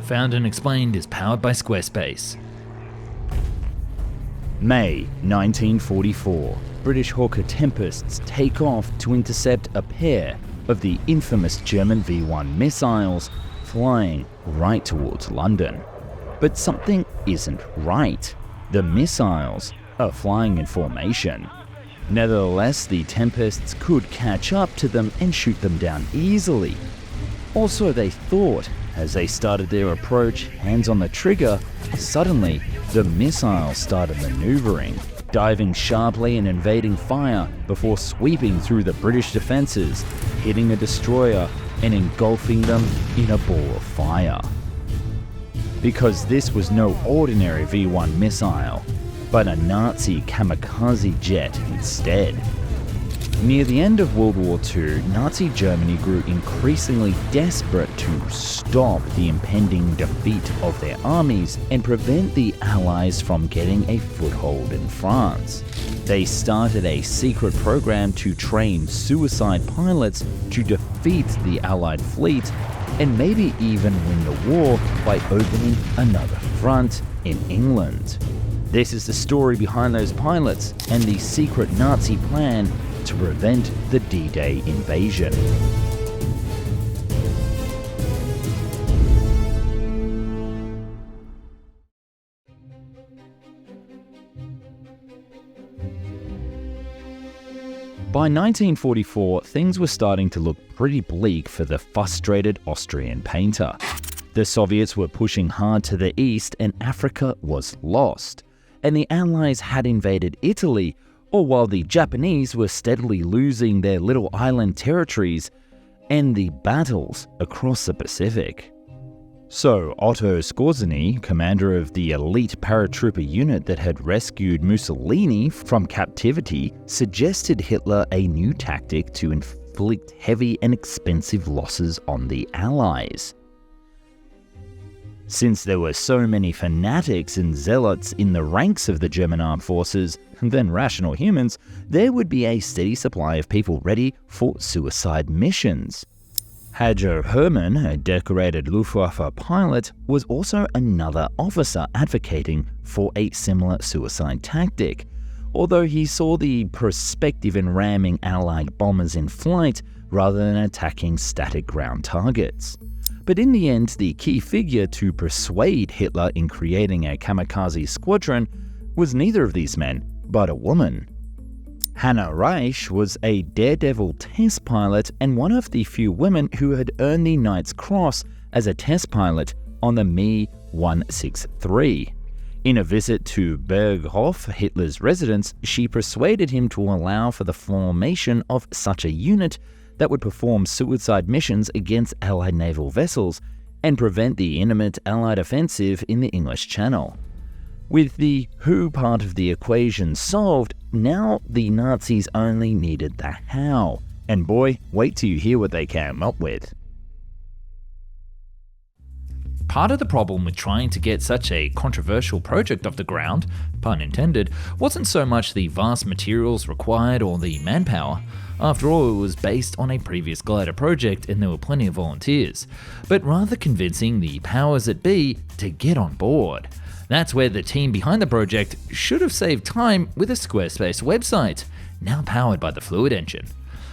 Found and Explained is powered by Squarespace. May 1944. British Hawker Tempests take off to intercept a pair of the infamous German V-1 missiles flying right towards London. But something isn't right. The missiles are flying in formation. Nevertheless, the Tempests could catch up to them and shoot them down easily. Or so they thought. As they started their approach, hands on the trigger, suddenly the missiles started maneuvering, diving sharply and invading fire before sweeping through the British defences, hitting a destroyer and engulfing them in a ball of fire. Because this was no ordinary V-1 missile, but a Nazi kamikaze jet instead. Near the end of World War II, Nazi Germany grew increasingly desperate to stop the impending defeat of their armies and prevent the Allies from getting a foothold in France. They started a secret program to train suicide pilots to defeat the Allied fleet and maybe even win the war by opening another front in England. This is the story behind those pilots and the secret Nazi plan to prevent the D-Day invasion. By 1944, things were starting to look pretty bleak for the frustrated Austrian painter. The Soviets were pushing hard to the east and Africa was lost, and the Allies had invaded Italy, or while the Japanese were steadily losing their little island territories and the battles across the Pacific. So Otto Skorzeny, commander of the elite paratrooper unit that had rescued Mussolini from captivity, suggested Hitler a new tactic to inflict heavy and expensive losses on the Allies. Since there were so many fanatics and zealots in the ranks of the German armed forces, than rational humans, there would be a steady supply of people ready for suicide missions. Hajo Hermann, a decorated Luftwaffe pilot, was also another officer advocating for a similar suicide tactic, although he saw the perspective in ramming Allied bombers in flight rather than attacking static ground targets. But in the end, the key figure to persuade Hitler in creating a kamikaze squadron was neither of these men, but a woman. Hannah Reich was a daredevil test pilot and one of the few women who had earned the Knight's Cross as a test pilot on the Me-163. In a visit to Berghof, Hitler's residence, she persuaded him to allow for the formation of such a unit that would perform suicide missions against Allied naval vessels and prevent the imminent Allied offensive in the English Channel. With the who part of the equation solved, now the Nazis only needed the how. And boy, wait till you hear what they came up with. Part of the problem with trying to get such a controversial project off the ground, pun intended, wasn't so much the vast materials required or the manpower. After all, it was based on a previous glider project and there were plenty of volunteers, but rather convincing the powers that be to get on board. That's where the team behind the project should have saved time with a Squarespace website, now powered by the Fluid Engine.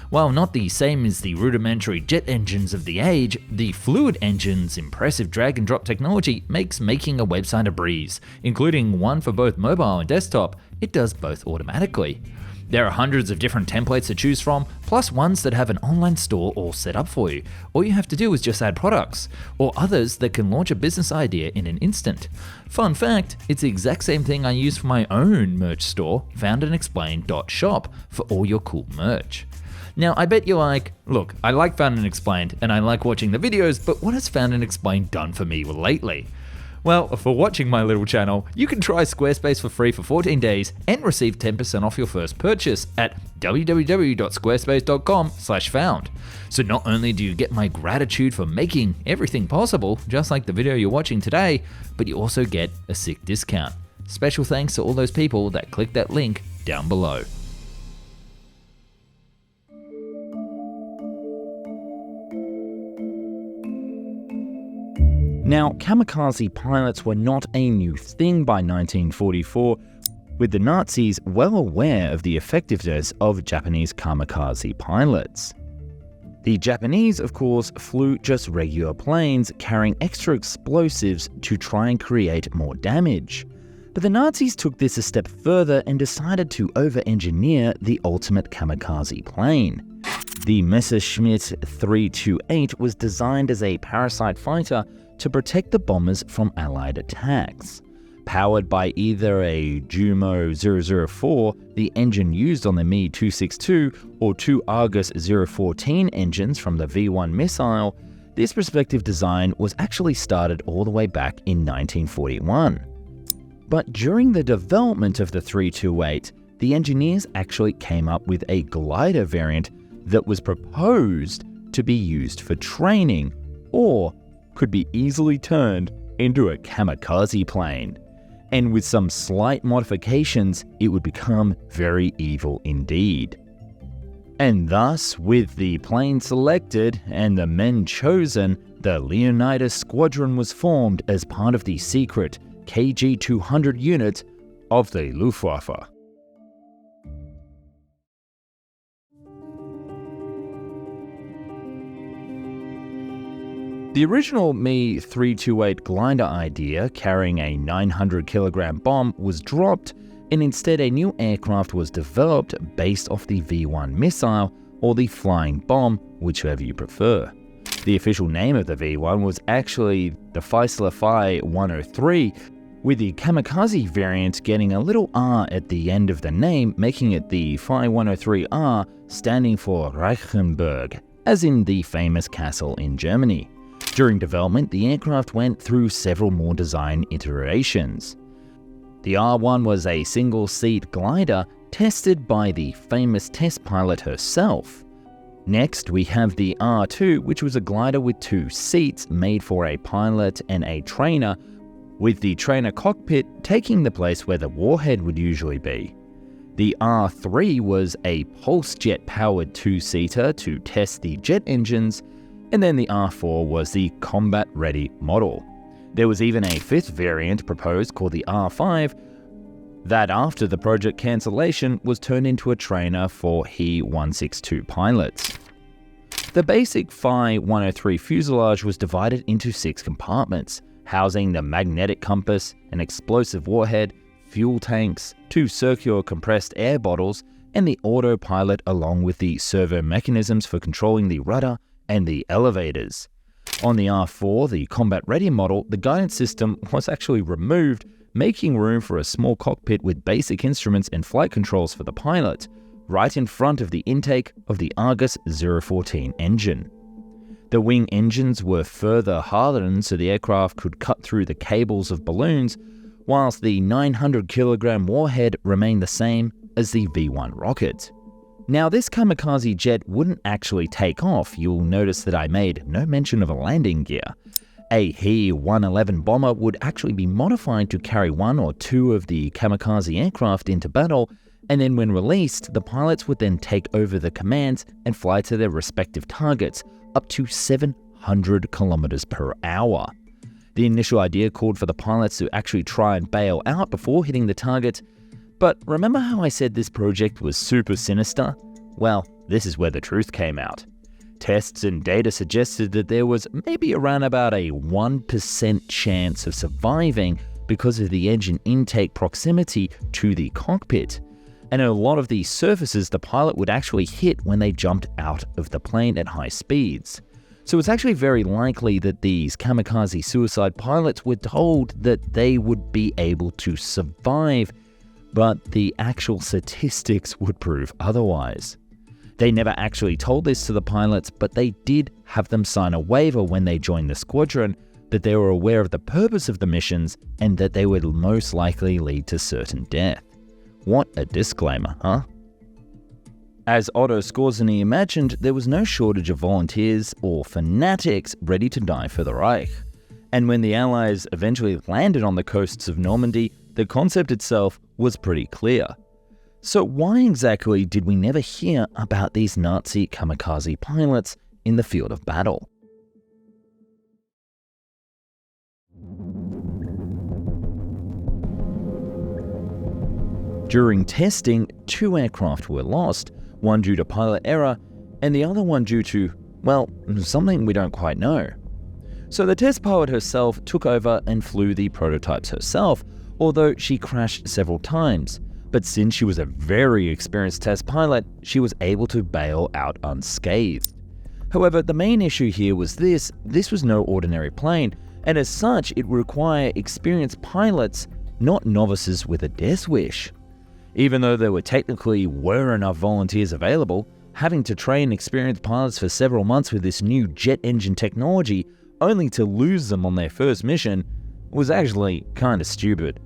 While not the same as the rudimentary jet engines of the age, the Fluid Engine's impressive drag and drop technology makes making a website a breeze, including one for both mobile and desktop. It does both automatically. There are hundreds of different templates to choose from, plus ones that have an online store all set up for you. All you have to do is just add products, or others that can launch a business idea in an instant. Fun fact, it's the exact same thing I use for my own merch store, foundandexplained.shop, for all your cool merch. Now, I bet you're like, look, I like Found and Explained, and I like watching the videos, but what has Found and Explained done for me lately? Well, for watching my little channel, you can try Squarespace for free for 14 days and receive 10% off your first purchase at www.squarespace.com/found. So not only do you get my gratitude for making everything possible, just like the video you're watching today, but you also get a sick discount. Special thanks to all those people that clicked that link down below. Now, kamikaze pilots were not a new thing by 1944, with the Nazis well aware of the effectiveness of Japanese kamikaze pilots. The Japanese, of course, flew just regular planes carrying extra explosives to try and create more damage. But the Nazis took this a step further and decided to over-engineer the ultimate kamikaze plane. The Messerschmitt 328 was designed as a parasite fighter to protect the bombers from Allied attacks. Powered by either a Jumo 004, the engine used on the Me-262, or two Argus 014 engines from the V-1 missile, this prospective design was actually started all the way back in 1941. But during the development of the 328, the engineers actually came up with a glider variant that was proposed to be used for training, or could be easily turned into a kamikaze plane. And with some slight modifications, it would become very evil indeed. And thus, with the plane selected and the men chosen, the Leonidas Squadron was formed as part of the secret KG-200 unit of the Luftwaffe. The original Me-328 glider idea, carrying a 900-kilogram bomb, was dropped, and instead a new aircraft was developed based off the V-1 missile, or the flying bomb, whichever you prefer. The official name of the V-1 was actually the Fieseler Phi 103, with the kamikaze variant getting a little R at the end of the name, making it the Phi 103R, standing for Reichenberg, as in the famous castle in Germany. During development, the aircraft went through several more design iterations. The R1 was a single-seat glider tested by the famous test pilot herself. Next, we have the R2, which was a glider with two seats made for a pilot and a trainer, with the trainer cockpit taking the place where the warhead would usually be. The R3 was a pulse jet-powered two-seater to test the jet engines, and then the R4 was the combat-ready model. There was even a fifth variant proposed called the R5 that, after the project cancellation, was turned into a trainer for He-162 pilots. The basic Phi 103 fuselage was divided into 6 compartments, housing the magnetic compass, an explosive warhead, fuel tanks, 2 circular compressed air bottles, and the autopilot, along with the servo mechanisms for controlling the rudder and the elevators. On the R4, the combat-ready model, the guidance system was actually removed, making room for a small cockpit with basic instruments and flight controls for the pilot, right in front of the intake of the Argus 014 engine. The wing engines were further hardened so the aircraft could cut through the cables of balloons, whilst the 900-kilogram warhead remained the same as the V-1 rocket. Now, this kamikaze jet wouldn't actually take off. You'll notice that I made no mention of a landing gear. A He-111 bomber would actually be modified to carry 1 or 2 of the kamikaze aircraft into battle, and then when released, the pilots would then take over the commands and fly to their respective targets up to 700 kilometers per hour. The initial idea called for the pilots to actually try and bail out before hitting the target. But remember how I said this project was super sinister? Well, this is where the truth came out. Tests and data suggested that there was maybe around about a 1% chance of surviving because of the engine intake proximity to the cockpit. And a lot of these surfaces the pilot would actually hit when they jumped out of the plane at high speeds. So it's actually very likely that these kamikaze suicide pilots were told that they would be able to survive, but the actual statistics would prove otherwise. They never actually told this to the pilots, but they did have them sign a waiver when they joined the squadron that they were aware of the purpose of the missions and that they would most likely lead to certain death. What a disclaimer, huh? As Otto Skorzeny imagined, there was no shortage of volunteers or fanatics ready to die for the Reich. And when the Allies eventually landed on the coasts of Normandy, the concept itself was pretty clear. So why exactly did we never hear about these Nazi kamikaze pilots in the field of battle? During testing, 2 aircraft were lost, one due to pilot error, and the other one due to, well, something we don't quite know. So the test pilot herself took over and flew the prototypes herself, although she crashed several times. But since she was a very experienced test pilot, she was able to bail out unscathed. However, the main issue here was this was no ordinary plane, and as such, it would require experienced pilots, not novices with a death wish. Even though there were enough volunteers available, having to train experienced pilots for several months with this new jet engine technology, only to lose them on their first mission, was actually kinda stupid.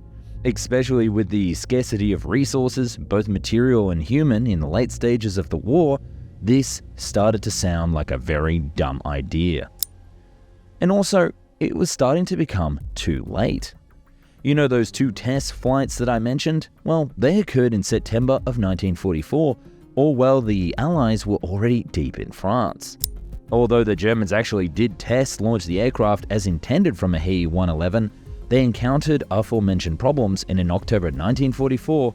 Especially with the scarcity of resources, both material and human, in the late stages of the war, this started to sound like a very dumb idea. And also, it was starting to become too late. You know those 2 test flights that I mentioned? Well, they occurred in September of 1944, all while the Allies were already deep in France. Although the Germans actually did test launch the aircraft as intended from a He-111, they encountered aforementioned problems, and in October 1944,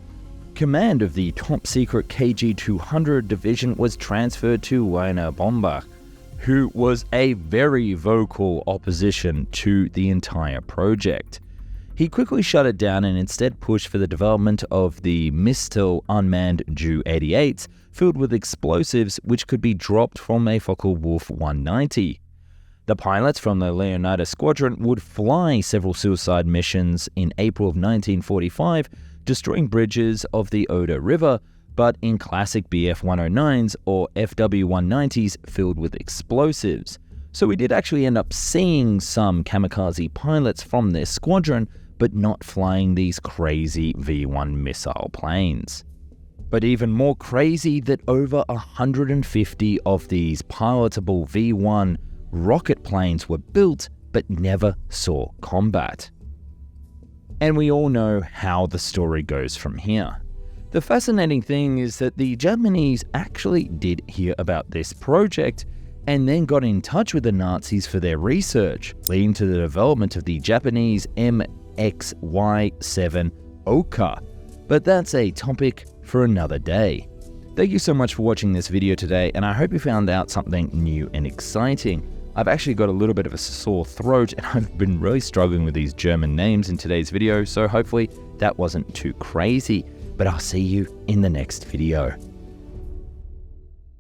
command of the top-secret KG-200 division was transferred to Werner Bombach, who was a very vocal opposition to the entire project. He quickly shut it down and instead pushed for the development of the Mistel unmanned Ju-88s filled with explosives which could be dropped from a Focke-Wulf 190. The pilots from the Leonidas Squadron would fly several suicide missions in April of 1945, destroying bridges of the Oder River, but in classic Bf-109s or FW-190s filled with explosives. So we did actually end up seeing some kamikaze pilots from their squadron, but not flying these crazy V-1 missile planes. But even more crazy that over 150 of these pilotable V-1 rocket planes were built but never saw combat. And we all know how the story goes from here. The fascinating thing is that the Japanese actually did hear about this project and then got in touch with the Nazis for their research, leading to the development of the Japanese MXY-7 Oka. But that's a topic for another day. Thank you so much for watching this video today, and I hope you found out something new and exciting. I've actually got a little bit of a sore throat, and I've been really struggling with these German names in today's video, so hopefully that wasn't too crazy. But I'll see you in the next video.